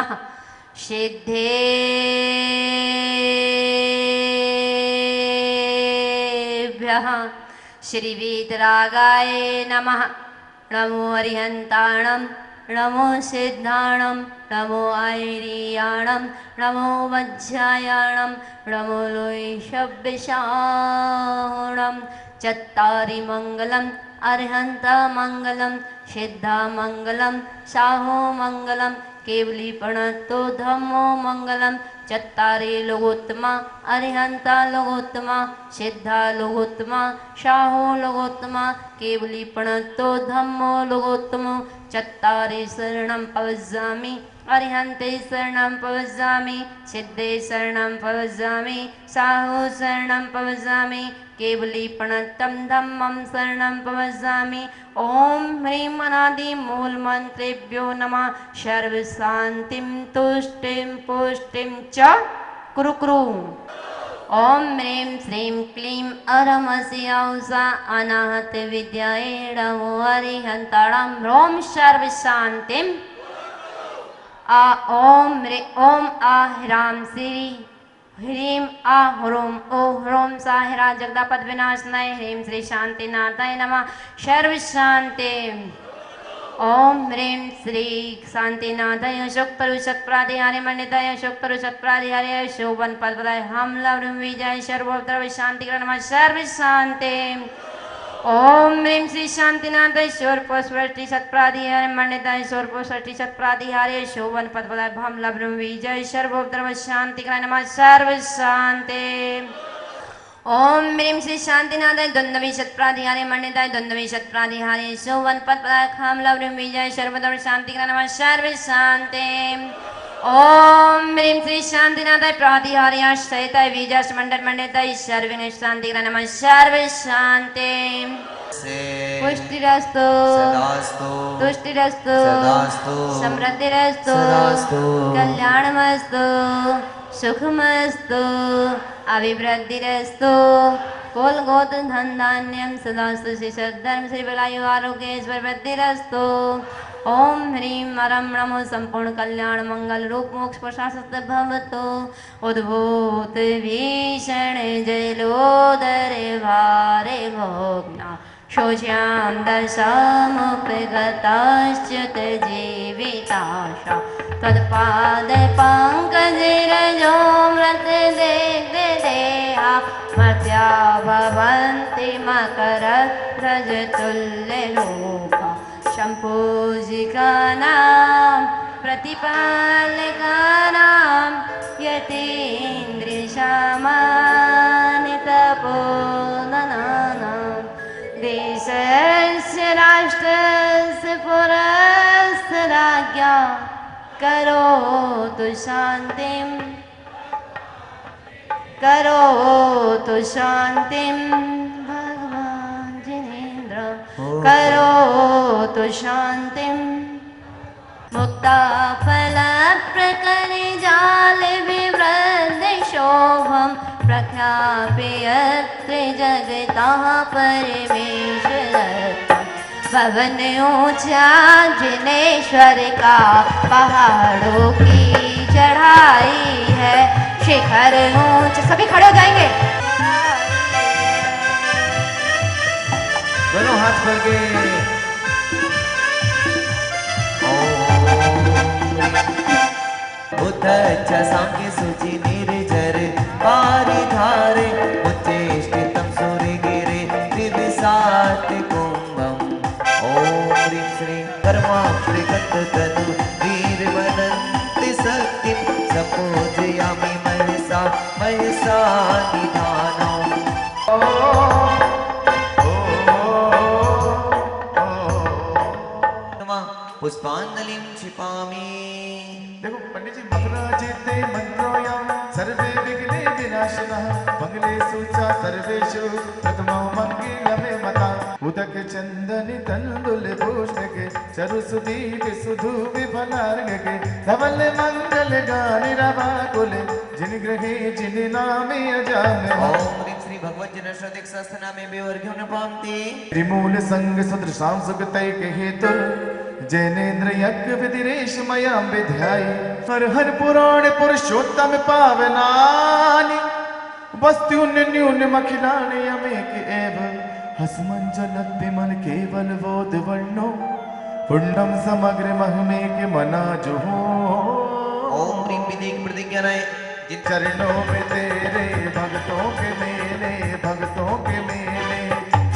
नमः सिद्धेभ्यः श्रीवीतरागाय नमः नमो अरिहन्ताणं नमो सिद्धाणं नमो ऐरियाणं नमो वज्रायाणं नमो लोहिषव्यशाणं चत्तारि मङ्गलम् अरिहन्तमङ्गलं सिद्धमङ्गलं साहोमङ्गलं केवलीपणतो धम्मो मङ्गलं चत्तारि लोकोत्तमा अरिहन्ता लोकोत्तमा सिद्धा लोकोत्तमा साहो लोकोत्तमा केवलीपणतो धम्मो लोकोत्तमो चत्तारि शरणं प्रवज्जामि अरिहन्ते शरणं प्रवज्जामि सिद्धे शरणं प्रवज्जामि साहो शरणं प्रवज्जामि केवलीपणतं धम्मं शरणं प्रवज्जामि ॐ ह्रीं अनादिमूलमन्त्रेभ्यो नमः सर्वशान्तिं तुष्टिं पुष्टिं च कुरु कुरु ॐ ह्रीं श्रीं क्लीं अरमस्यौषा अनाहतविद्यायै नमो अरिहन्ताणां ह्रौं सर्वशान्तिं ॐ आ ह्रां श्री ह्रीं आ ह्रूं ओ ह्रौं सा ह्रा जगदापद विनाशनाय ह्रीं श्री शांतिनाथाय नमः सर्वशान्ति ॐ ह्रीं श्री शांतिनाथाय शोकतरुषत्प्रादिहारे मंडिताय शोकतरुषत्प्रादिहारे शोभन पदपदाय हम लवृं विजय सर्वोत्तर शांति नमः सर्वशान्ति ॐ ह्रीं श्री शांतिनाथाय शोरपोष्टि सत्प्रादिहारे मंडिताय शोरपोष्टि सत्प्रादिहारे शोभन पदपदाय हम लवृं विजय सर्वोत्तर शांति नमः सर्वशान्ति ॐ ह्रीं श्री शांतिनाथाय द्वन्द्वि सत्प्रादिहारे मंडिताय द्वन्द्वि सत्प्रादिहारे शोभन पदपदाय हम लवृं विजय सर्वोत्तर शांति नमः सर्वशान्ति ॐ ह्रीं श्री शांतिनाथाय प्रातिहार्य सहिताय विजय मंडल मंडिताय सर्विघ्न शांति नमः सर्वशान्ति पुष्टिरस्तु तुष्टिरस्तु समृद्धिरस्तु कल्याणमस्तु सुखमस्तु अभिवृद्धिरस्तु कुल गोत्र धन धान्यं सदास्तु श्री सद्धर्म श्री बलायु आरोग्येश्वर वृद्धिरस्तु ॐ ह्रीं अरं नमो संपूर्ण कल्याण मंगल रूप मोक्ष प्रशासत भवतु उद्भूत भीषण जलोदर भारे भोग्ना शोच्यां दशामुपगताश्च्युत जीविताशा तत्पाद पंकजरजो मृत देहा मर्त्या भवन्ति मकरध्वजतुल्यरूपा शम्पूजिकानां प्रतिपालकानां यतीन्द्रियसामान्यतपोधनानां देशस्य राष्ट्रस्य पुरस्य राज्ञा करोतु शान्तिं भगवान् जिनेन्द्र करोतु शान्तिं मुक्ताफलप्रकरजालविवृद्धशोभं प्रख्याप्य यत्र जगतः परमेश्वरत्वं भवन ऊंचा जिनेश्वर का पहाड़ों की चढ़ाई है शिखर ऊंच सभी खड़े हो जाएंगे दोनों हाथ खोल के बुद्ध सांख्य सूचि निर्जर पारिधारे उच्चेष्टितं सूर्यगिरे दिविसात कुंभम ओम ह्रीं श्रीं कर्माक्षि तनु वीरवदन्ति शक्तिं सपूजयामि मनसा निधानम् पुष्पांजलिं क्षिपामि। देखो पंडित जी मग्नाजिते मंत्रोऽयं सर्वे विघ्ने विनाशिनः मंगलेषु च सर्वेषु प्रथमो मंगलमे मता उदक चंदन तंदुल पुष्पके चरुसुदीप सुधु विफलार्घके धवल मंगल गानि रवाकुले जिन गृहे जिन नामे अजामे ओम ह्रीं श्री भगवत जन श्रद्धेक सहस्त्र नामे बेवर्घ्यो न पान्ति त्रिमूल संग सदृशां सुगतैक हेतु जैनेन्द्र यज्ञ विधिरेश मयां विध्याय हर हर पुराण पुरुषोत्तम पावनानि वस्तुन्य न्यून मखिलानि अमेक एव हसमंजलत विमल केवल बोध वर्णो पुण्यम समग्र महमे के मना जो ओम ह्रीं विधिक प्रतिज्ञानाय जिन चरणों में तेरे भक्तों के मेले भक्तों के मेले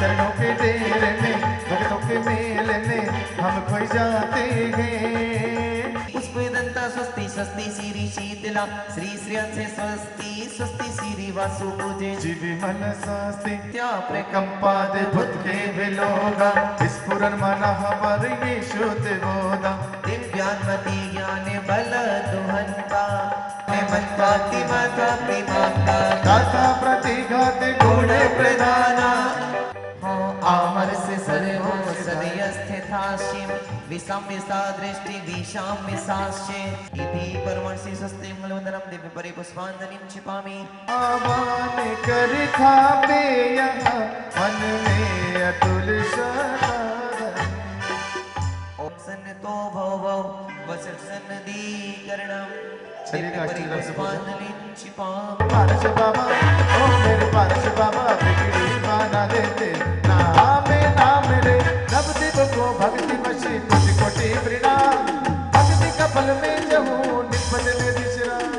चरणों के डेरे में भक्तों के मेले में हम खोई जाते हैं पुष्पदंता स्वस्ति स्वस्ति श्री शीतला श्री श्रेयसे स्वस्ति स्वस्ति श्री वासु पूजे जीवी मन शास्ति त्या कंपाद भूत के विलोगा स्फुरन मन हवर ये शुद्ध बोधा दिव्यान्मति ज्ञान बल दुहंता मंताति माता प्रेमाता दाता प्रतिघात गुण प्रदाना आमर से सर्वो सदय स्थिताशिम विषम्य सा दृष्टि विषाम्य साश्चे इति परमर्षि स्वस्ति मंगलवंदनम दिव्य परि पुष्पांजलिं क्षिपामि आवान कर खापे यहाँ मन में अतुल श्रद्धा ओम सन्नतो भव वसत्सन्नदीकरणम चलिए आज की रस पुष्पांजलिं क्षिपामि पारस बाबा ओ मेरे पारस बाबा बिगड़ी बाना देते नाम रे नव देव को भक्ति बशी कोटि कोटि प्रणाम भक्ति कपल में जहूं निपट में विश्राम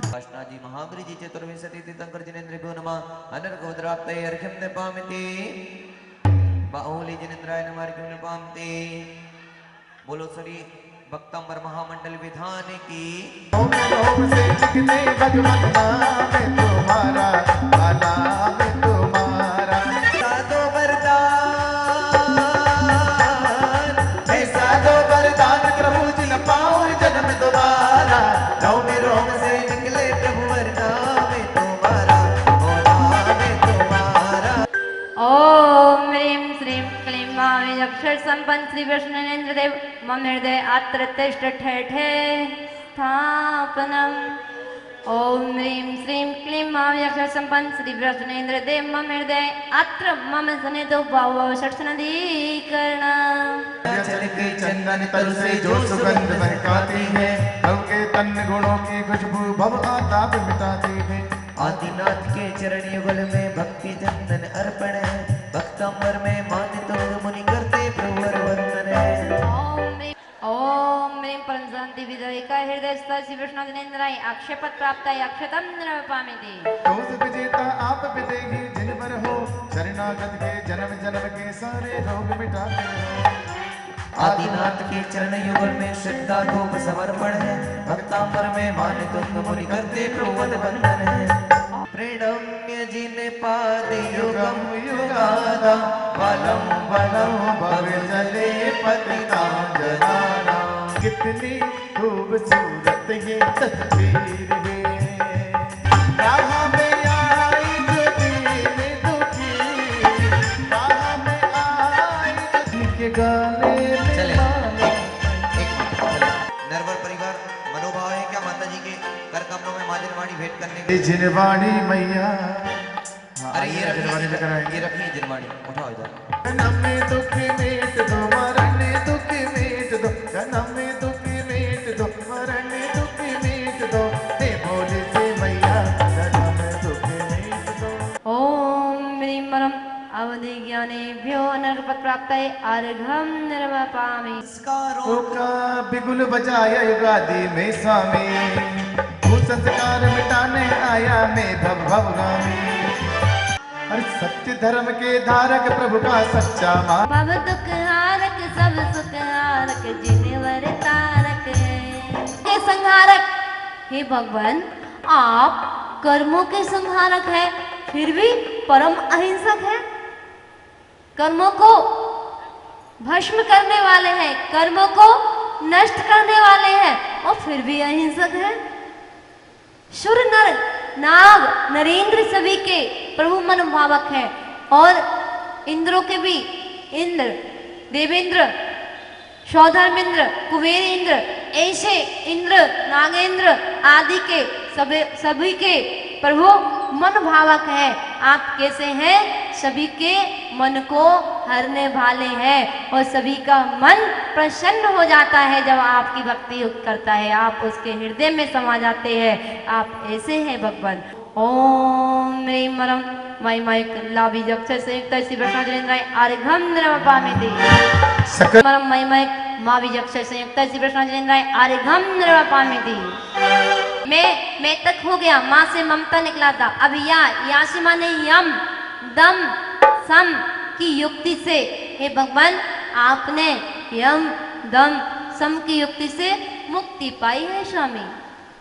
कृष्णाजी महाबली जी चतुर्विंशति तीर्थंकर जिनेन्द्रभ्यो नमः अनर्घोद्राप्तये अर्घ्यं नपामिते बाहुली जिनेन्द्राय नमः अर्घ्यं नपामिते बोलो श्री भक्तंबर महामंडल विधान की ओम ओम से जिगने भगवत नाम तुम्हारा नाम तुम्हारा साधो वरदान ऐसा दो वरदान प्रभु जिन पाओ जन्म दोबारा रोम रोम से निकले प्रभु वरदान तुम्हारा ओ नाम तुम्हारा ओम ह्रीं श्रीं क्लीं महावीर अक्षर संपन्न श्री विष्णुनेन्द्र देव मम हृदय अत्र तिष्ठ ठेठे स्थापनम् ओम ह्रीं श्रीं क्लीं महावीर अक्षर संपन्न श्री विष्णुनेन्द्र देव मम हृदय अत्र मम सन्निधौ भाव षट्सनदीकरणम् चल के चंदन तल से जो सुगंध महकाती है भव के तन गुणों की खुशबू भव आताप मिटाती है आदिनाथ के चरण युगल में भक्ति चंदन अर्पण है भक्तंबर में मानितो मुनि करते प्रवर वंदन है ओम ह्रीं परम शांति विजयिका हृदय श्री विष्णुनेन्द्राय आक्षेपत प्राप्ताय अक्षतम नृपामिति तो सुख जीता आप विदेही जिन पर हो शरणागत के जन्म जन्म के सारे रोग मिटाते हो आदिनाथ के चरण युगल में श्रद्धा धूप समर्पण है भक्तांबर में मानितो मुनि करते प्रवर वंदन है प्रणम्य जिन पाद युगम युगादा बलम बलम भव जले पतितां जनाना कितनी खूबसूरत ये तस्वीर है राह में आई जो दीन दुखी राह में आई जो के गाने में चले मानो नरवर परिवार मनोभाव है क्या माता जी के कर कमरों में माजनवाणी भेंट करने के जिनवाणी मैया अरे ये जिनवाणी लेकर रखिए आएंगे ये रखिए जिनवाणी उठाओ इधर जन्म में दुख मेट दो मरण दुख मेट दो जन्म में दुख मेट दो मरण दुख मेट दो हे भोले से मैया जन्म में दुख मेट दो ओम ह्रीं परम अवधि ज्ञानेभ्यो अनर्पत प्राप्ताय अर्घ्यं निर्वपामि का बिगुल बजाया युगादि में स्वामी भू संस्कार मिटाने आया मैं भव भवगामी अरे सत्य धर्म के धारक प्रभु का सच्चा मान भव दुख हारक सब सुख हारक जिनवर तारक हे संहारक हे भगवान आप कर्मों के संहारक है फिर भी परम अहिंसक है कर्मों को भस्म करने वाले हैं कर्मों को नष्ट करने वाले हैं और फिर भी अहिंसक है सुर नर नाग नरेंद्र सभी के प्रभु मन भावक है और इंद्रों के भी इंद्र देवेंद्र सौधर्मेंद्र कुबेर इंद्र ऐसे इंद्र नागेंद्र आदि के सभी के प्रभु मन भावक है आप कैसे हैं सभी के मन को हरने वाले हैं और सभी का मन प्रसन्न हो जाता है जब आपकी भक्ति करता है, आप उसके हृदय में समा जाते हैं। आप ऐसे हैं भगवान। ओम ह्रीं मरम महिमायुक्त लाभिजक्षर संयुक्त श्री वैष्णवजनेन्द्राय अर्घ्यं निर्वपामि सकल मरम महिमायुक्त माविजक्षर संयुक्त श्री वैष्णवजनेन्द्राय अर्घ्यं निर्वपामि। मैं तक हो गया, माँ से ममता निकला था। अब या से माने यम दम सम की युक्ति से, हे भगवान आपने यम दम सम की युक्ति से मुक्ति पाई है स्वामी।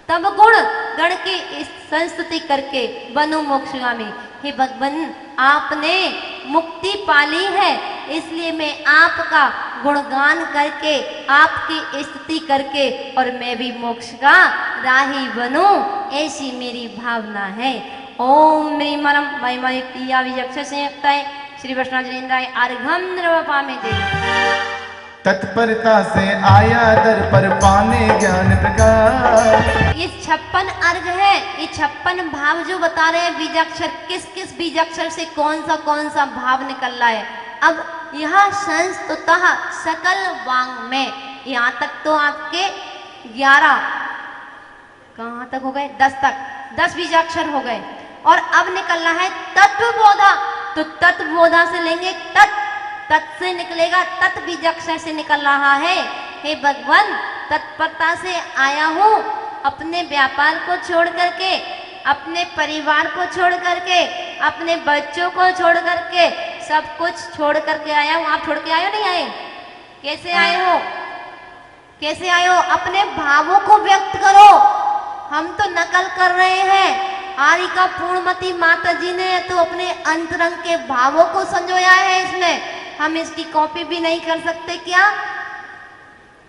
तब गुण गण की इस संस्तुति करके बनु मोक्षगामी। हे भगवान आपने मुक्ति पाली है, इसलिए मैं आपका गुणगान करके आपकी स्तुति करके और मैं भी मोक्ष का राही बनूं, ऐसी मेरी भावना है। ओम ह्रीं मरम महिमायुक्त याविजक्षर संयुक्ताय श्री वैष्णवजनेन्द्राय अर्घ्यं निर्वपामि। तत्परता से आया दर पर पाने ज्ञान प्रकाश। ये 56 अर्घ है, ये 56 भाव जो बता रहे हैं बीजाक्षर, किस किस बीजाक्षर से कौन सा भाव निकल रहा है। अब यह संस्तुतः सकल वांग में, यहाँ तक तो आपके 11 कहाँ तक हो गए, 10 तक, 10 बीजाक्षर हो गए। और अब निकलना है तत्वबोधा, तो तत्वबोधा से लेंगे तत्, तत् से निकलेगा, तत् बीजाक्षर से निकल रहा है। हे भगवान तत्परता से आया हूँ, अपने व्यापार को छोड़ करके, अपने परिवार को छोड़ करके, अपने बच्चों को छोड़ करके, सब कुछ छोड़ करके आया हूँ। आप छोड़ के आए हो नहीं आए? कैसे आए हो? कैसे आए हो? अपने भावों को व्यक्त करो। हम तो नकल कर रहे हैं। आरिका पूर्णमती माता जी ने तो अपने अंतरंग के भावों को संजोया है इसमें। हम इसकी कॉपी भी नहीं कर सकते क्या?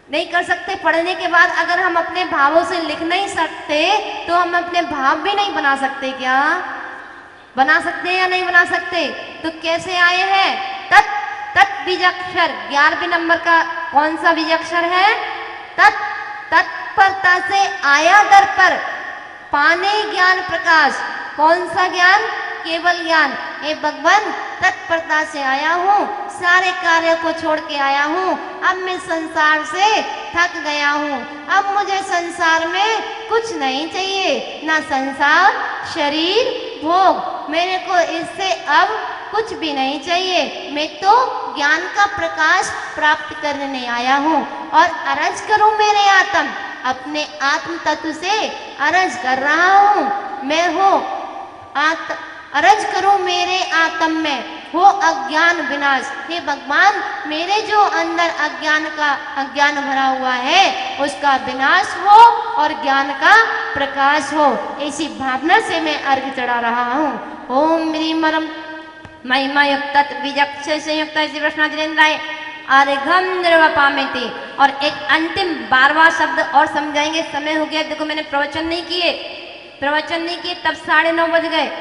नहीं कर सकते। पढ़ने के बाद अगर हम अपने भावों से लिख नहीं सकते तो हम अपने भाव भी नहीं बना सकते क्या? बना सकते हैं या नहीं बना सकते? तो कैसे आए हैं? तत्, तत् बीजाक्षर 11वें नंबर का कौन सा बीजाक्षर है? तत्, तत्परता से आया दर पर पाने ज्ञान प्रकाश। कौन सा ज्ञान? केवल ज्ञान। हे भगवान तत्परता से आया हूँ, सारे कार्यों को छोड़ के आया हूँ। अब मैं संसार से थक गया हूँ। अब मुझे संसार में कुछ नहीं चाहिए, ना संसार, शरीर, भोग। मेरे को इससे अब कुछ भी नहीं चाहिए। मैं तो ज्ञान का प्रकाश प्राप्त करने आया हूँ। और अर्ज करूँ मेरे आत्म, अपने आत्म तत्व से अर्ज कर रहा हूँ। मैं हो अर्ज करूं मेरे आत्म में हो अज्ञान विनाश। हे भगवान मेरे जो अंदर अज्ञान भरा हुआ है उसका विनाश हो और ज्ञान का प्रकाश हो। ऐसी भावना से मैं अर्घ चढ़ा रहा हूँ। ओम ह्रीं मरम महिमायुक्त बीजाक्षर संयुक्त श्री वैष्णवजनेन्द्राय अर्घ्यं निर्वपामि। और एक अंतिम 12वां शब्द और समझाएंगे। समय हो गया, देखो मैंने प्रवचन नहीं किए तब 9:30 बज गए।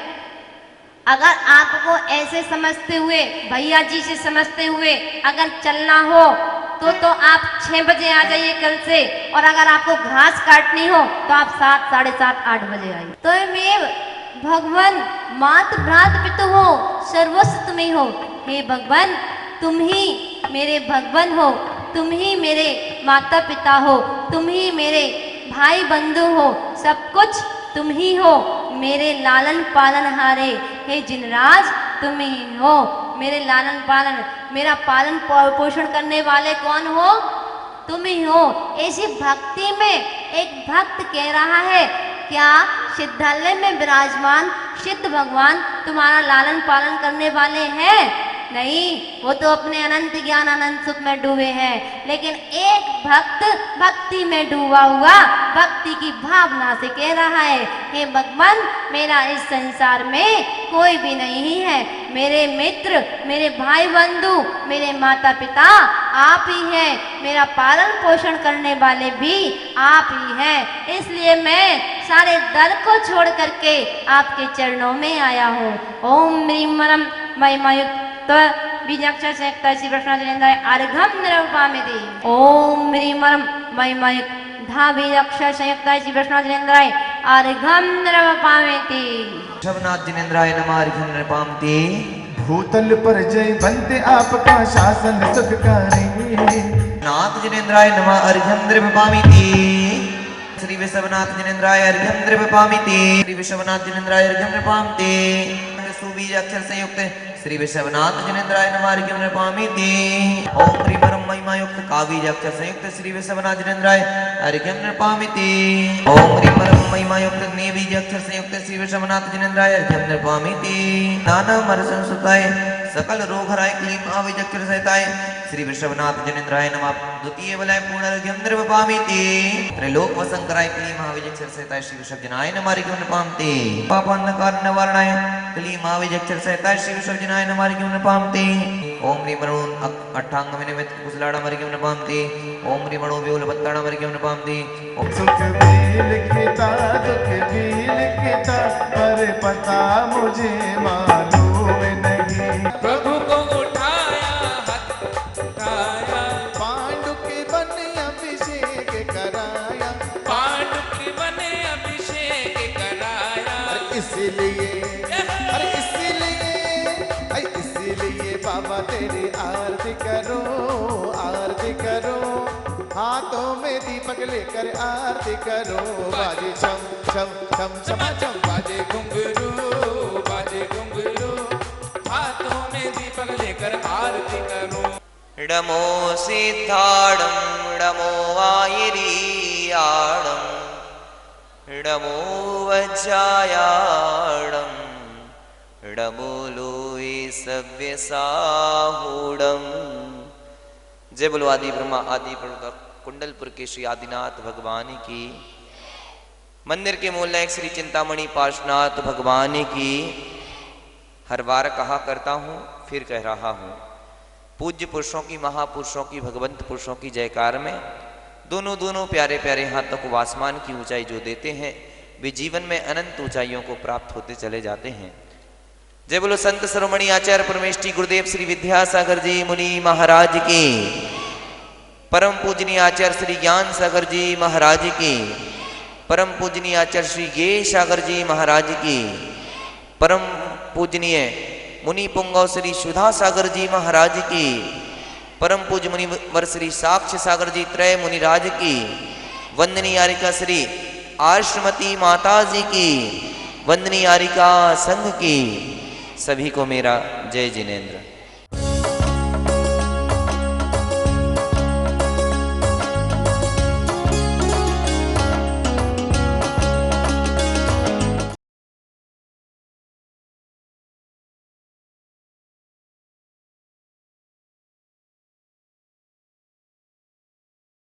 अगर आपको ऐसे समझते हुए, भैया जी से समझते हुए अगर चलना हो तो आप 6 बजे आ जाइए कल से। और अगर आपको घास काटनी हो तो आप 7, 7:30, 8 बजे आइए। तो मैं भगवान मात भ्रात पितु हो, सर्वस्व तुम ही हो। हे भगवान तुम ही मेरे भगवान हो, तुम ही मेरे माता पिता हो, तुम ही मेरे भाई बंधु हो, सब कुछ तुम ही हो। मेरे लालन पालन हारे हे जिनराज तुम ही हो। मेरे लालन पालन, मेरा पालन पोषण करने वाले कौन हो? तुम ही हो। ऐसी भक्ति में एक भक्त कह रहा है, क्या सिद्धालय में विराजमान सिद्ध भगवान तुम्हारा लालन पालन करने वाले हैं? नहीं, वो तो अपने अनंत ज्ञान अनंत सुख में डूबे हैं। लेकिन एक भक्त भक्ति में डूबा हुआ भक्ति की भावना से कह रहा है, हे भगवान मेरा इस संसार में कोई भी नहीं है। मेरे मित्र, मेरे भाई बंधु, मेरे माता पिता आप ही हैं। मेरा पालन पोषण करने वाले भी आप ही हैं। इसलिए मैं सारे दर को छोड़ करके आपके चरणों में आया हूँ। ओम ह्रीं मरम महिमायुक्त बीजाक्षर संयुक्त श्री वैष्णवजनेन्द्राय अर्घ्यं निर्वपामि। ओम ह्रीं मरम महिमायुक्त बीजाक्षर संयुक्त श्री वैष्णवजनेन्द्राय अर्घ्यं निर्वपामि। शबनाथ जिनेन्द्राय नमः अर्घ्यं निर्वपामि। भूतल पर जय बनते आपका शासन सुखकारी। नाथ जिनेन्द्राय नमः अर्घ्यं द्रव्यपामीति। श्री विश्वनाथ जिनेन्द्राय अर्घ्यं द्रव्यपामीति। श्री विश्वनाथ जिनेन्द्राय अर्घ्यं द्रव्यपामीति। सुबीज अक्षर संयुक्त श्री विश्वनाथ जिनेन्द्राय नमः अर्घ्यं द्रव्यपामीति। ओम ह्रीं परम महिमा युक्त काबीज अक्षर संयुक्त श्री विश्वनाथ जिनेन्द्राय अर्घ्यं द्रव्यपामीति। ओम ह्रीं परम महिमा युक्त नेबीज अक्षर संयुक्त श्री विश्वनाथ जिनेन्द्राय अर्घ्यं द्रव्यपामीति। नाना मर संसुताय सकल रोग हराय क्लीम आविज अक्षर सहिताय श्री विश्वनाथ जिनेन्द्राय नमः द्वितीय बलाय पूर्ण अर्घ्यं द्रव्यपामीति। त्रैलोक वसंकराय क्लीम आविज अक्षर सहिताय श्री विश्वजनाय नमः अर्घ्यं द्रव्यपामीति। पापान्धकार निवारणाय क्लीम आविज अक्षर सहिताय श्री विश्वजनाय नमः अर्घ्यं द्रव्यपामीति। ओम ह्रीं मणोन अट्ठांग निमित्त कुशलाणाम अर्घ्यं द्रव्यपामीति। ओम ह्रीं मणो व्योल बत्ताणाम अर्घ्यं द्रव्यपामीति। सुख भी लिखता दुख भी लिखता पर पता मुझे मालूम नहीं। प्रभु को उठाया हाथ उठाया, पांडु के बन अभिषेक कराया, पांडु के बने अभिषेक कराया। इसलिए इसलिए बाबा तेरी आरती करो हाथों में दीपक लेकर आरती करो। बाजे छम छम छम छम छम बाजे घुंघरू हाथों में दीपक लेकर आरती करो। डमो सिद्धाडं डमो वायिरीयाडं डमो वज्रायाडं डमो लोई सव्यसाहूडं। जय बोलो आदि ब्रह्मा आदि प्रभु कुंडलपुर के श्री आदिनाथ भगवान की। मंदिर के मूल नायक श्री चिंतामणि पार्श्वनाथ भगवान की। हर बार कहा करता हूँ फिर कह रहा हूँ, पूज्य पुरुषों की महापुरुषों की भगवंत पुरुषों की जयकार में दोनों प्यारे प्यारे हाथों को आसमान की ऊंचाई जो देते हैं वे जीवन में अनंत ऊंचाइयों को प्राप्त होते चले जाते हैं। जय बोलो संत शिरोमणि आचार्य परमेष्ठी गुरुदेव श्री विद्यासागर जी मुनि महाराज की। परम पूजनीय आचार्य श्री ज्ञान सागर जी महाराज की। परम पूजनीय आचार्य श्री गे सागर जी महाराज की। परम पूजनीय मुनि पुंगव श्री सुधा सागर जी महाराज की। परम पूज्य मुनिवर श्री साक्ष्य सागर जी त्रय मुनिराज की। वंदनीय यारिका श्री आश्रमती माता जी की। वंदनीय यारिका संघ की। सभी को मेरा जय जिनेन्द्र।